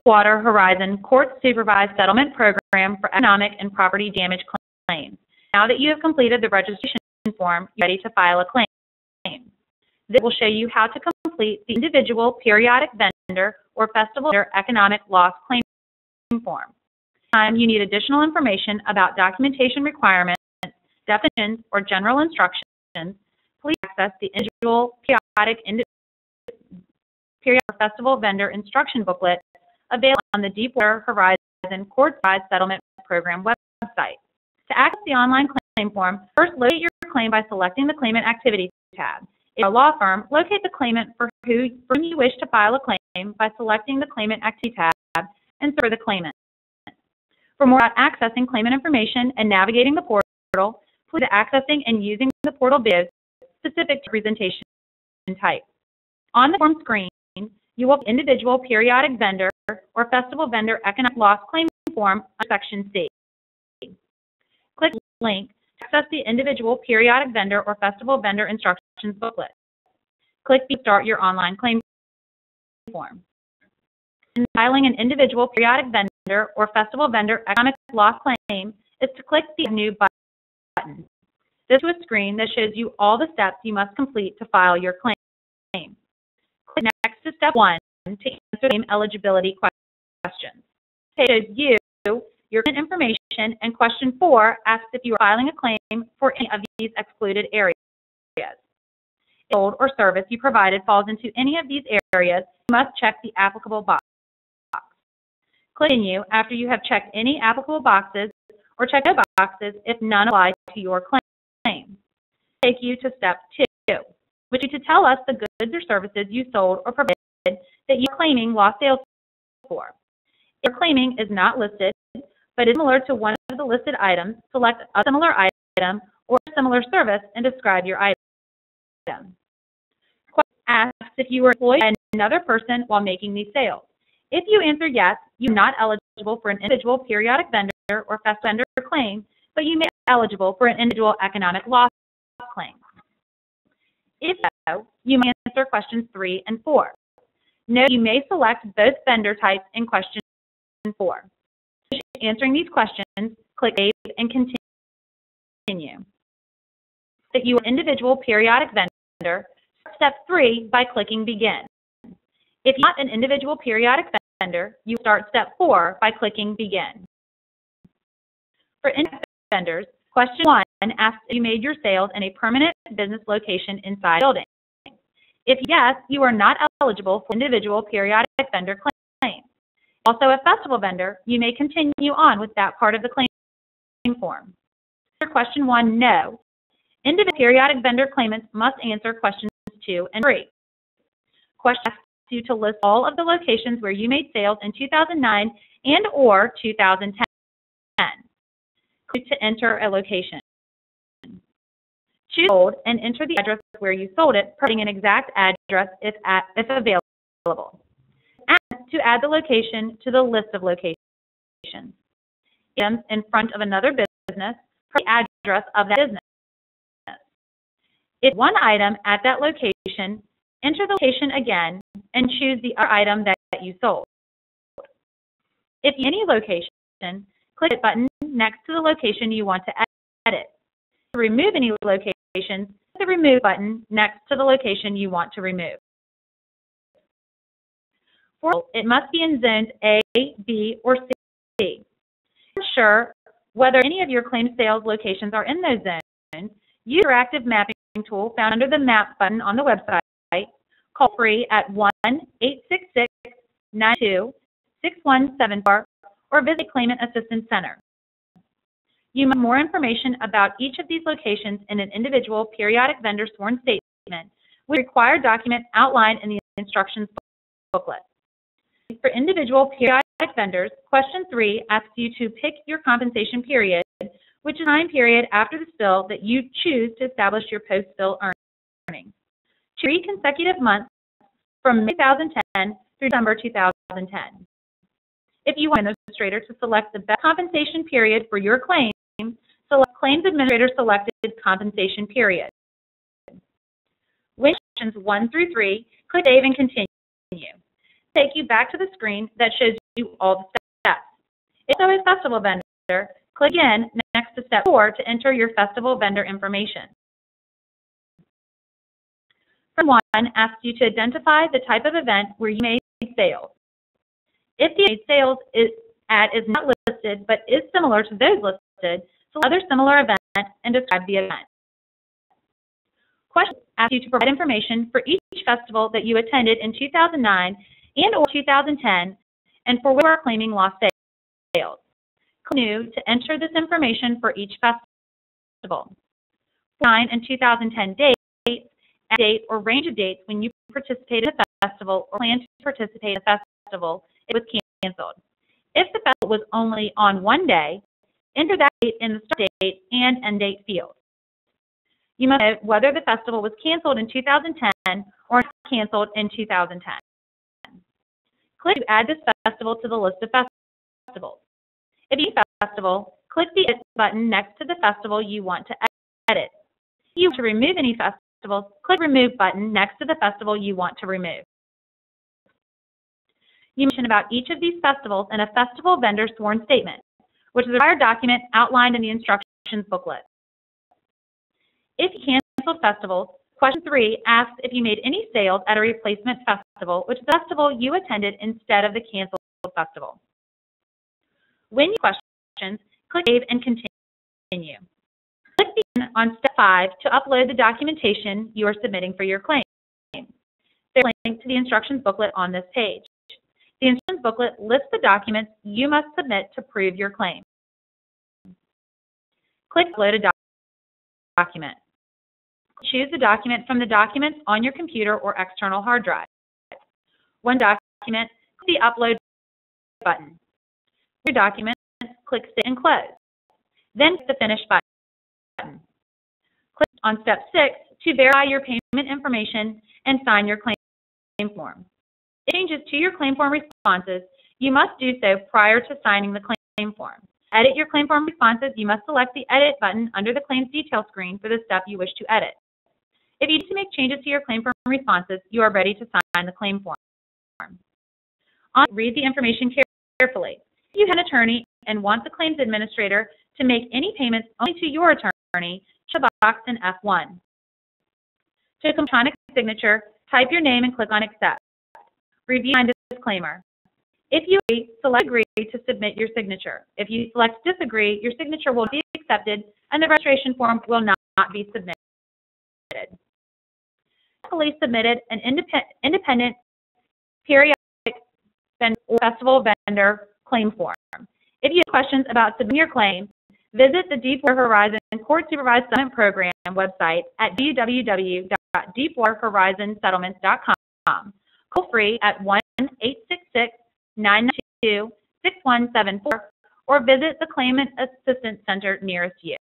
Water Horizon Court-Supervised Settlement Program for Economic and Property Damage Claims. Now that you have completed the registration form, you're ready to file a claim. This will show you how to complete the individual periodic vendor or festival vendor economic loss claim form. You need additional information about documentation requirements, definitions, or general instructions. Please access the individual periodic or festival vendor instruction booklet available on the Deepwater Horizon Court-Supervised Settlement Program website. To access the online claim form, first locate your claim by selecting the Claimant Activity tab. If you're a law firm, locate the claimant for whom you wish to file a claim by selecting the Claimant Activity tab and search for the claimant. For more about accessing claimant information and navigating the portal, please accessing and using the portal videos specific to presentation type. On the form screen, you will see individual periodic vendor or festival vendor economic loss claim form under Section C. Click the link to access the individual periodic vendor or festival vendor instructions booklet. Click the Start Your Online Claim form. In filing an individual periodic vendor or festival vendor economic loss claim is to click the New button. This is a screen that shows you all the steps you must complete to file your claim. Click next to Step 1 to answer claim eligibility questions. It shows you your information, and Question 4 asks if you are filing a claim for any of these excluded areas. If the sold or service you provided falls into any of these areas, you must check the applicable box. Click Continue after you have checked any applicable boxes, or check no boxes if none apply to your claim. Take you to Step 2, which is to tell us the goods or services you sold or provided that you are claiming lost sales for. If your claiming is not listed, but is similar to one of the listed items, select a similar item or a similar service and describe your item. Question asks if you were employed by another person while making these sales. If you answer yes, you are not eligible for an individual periodic vendor or festival vendor claim, but you may be eligible for an individual economic loss claim. If so, you may answer questions 3 and 4. Note you may select both vendor types in question 4. Answering these questions, click Save and Continue. If you are an individual periodic vendor, step 3 by clicking Begin. If you're not an individual periodic vendor, you start step 4 by clicking Begin. For independent vendors, question 1 asks if you made your sales in a permanent business location inside the building. If yes, you are not eligible for individual periodic vendor claim. Also a festival vendor, you may continue on with that part of the claim form. For question 1, no. Individual periodic vendor claimants must answer questions 2 and 3. Question asks you to list all of the locations where you made sales in 2009 and or 2010. Click to enter a location. Choose sold and enter the address where you sold it, providing an exact address if available. To add the location to the list of locations. Items in front of another business, the address of that business. If one item at that location, enter the location again and choose the other item that you sold. If you any location, click the button next to the location you want to edit. To remove any locations, click the Remove button next to the location you want to remove. It must be in zones A, B, or C. Ensure whether any of your claim sales locations are in those zones. Use your interactive mapping tool found under the Map button on the website. Call free at 1-866-92-6174 or visit Claimant Assistance Center. You must have more information about each of these locations in an individual periodic vendor sworn statement with the required document outlined in the instructions booklet. For individual periodic vendors, question 3 asks you to pick your compensation period, which is the time period after the spill that you choose to establish your post-spill earnings. 3 consecutive months from May 2010 through December 2010. If you want an administrator to select the best compensation period for your claim, select Claims Administrator Selected Compensation Period. When questions 1 through 3, click Save and Continue. Take you you back to the screen that shows you all the steps. If so, a festival vendor, click again next to step 4 to enter your festival vendor information. Form 1 asks you to identify the type of event where you made sales. If the made sales is not listed but is similar to those listed, select other similar event and describe the event. Questions ask you to provide information for each festival that you attended in 2009 and or 2010 and for which you are claiming lost sales. Click New to enter this information for each festival. 9 and 2010 dates, date or range of dates when you participated in the festival or plan to participate in the festival, it was canceled. If the festival was only on one day, enter that date in the start date and end date field. You must know whether the festival was canceled in 2010 or canceled in 2010. Click to add this festival to the list of festivals. If you need a festival, click the Edit button next to the festival you want to edit. If you want to remove any festivals, click the Remove button next to the festival you want to remove. You mention about each of these festivals in a festival vendor sworn statement, which is a required document outlined in the instructions booklet. If you canceled festivals, question 3 asks if you made any sales at a replacement festival, which is the festival you attended instead of the canceled festival. When you have questions, click Save and Continue. Click Begin on step 5 to upload the documentation you are submitting for your claim. There's a link to the instructions booklet on this page. The instructions booklet lists the documents you must submit to prove your claim. Click Upload a document. Choose the document from the documents on your computer or external hard drive. One document, click the Upload button. For your document, click Save and Close. Then click the Finish button. Click on step 6 to verify your payment information and sign your claim form. If changes to your claim form responses, you must do so prior to signing the claim form. Edit your claim form responses, you must select the Edit button under the Claims Detail screen for the step you wish to edit. If you need to make changes to your claim form responses, you are ready to sign the claim form. Read the information carefully. If you have an attorney and want the claims administrator to make any payments only to your attorney, check the box in F1. To electronic signature, type your name and click on Accept. Review and disclaimer. If you agree, select Agree to submit your signature. If you select Disagree, your signature will be accepted and the registration form will not be submitted. Police submitted an independent periodic or festival vendor claim form. If you have questions about submitting your claim, visit the Deepwater Horizon Court Supervised Settlement Program website at www.deepwaterhorizonsettlements.com. Call free at 1-866-992-6174 or visit the Claimant Assistance Center nearest you.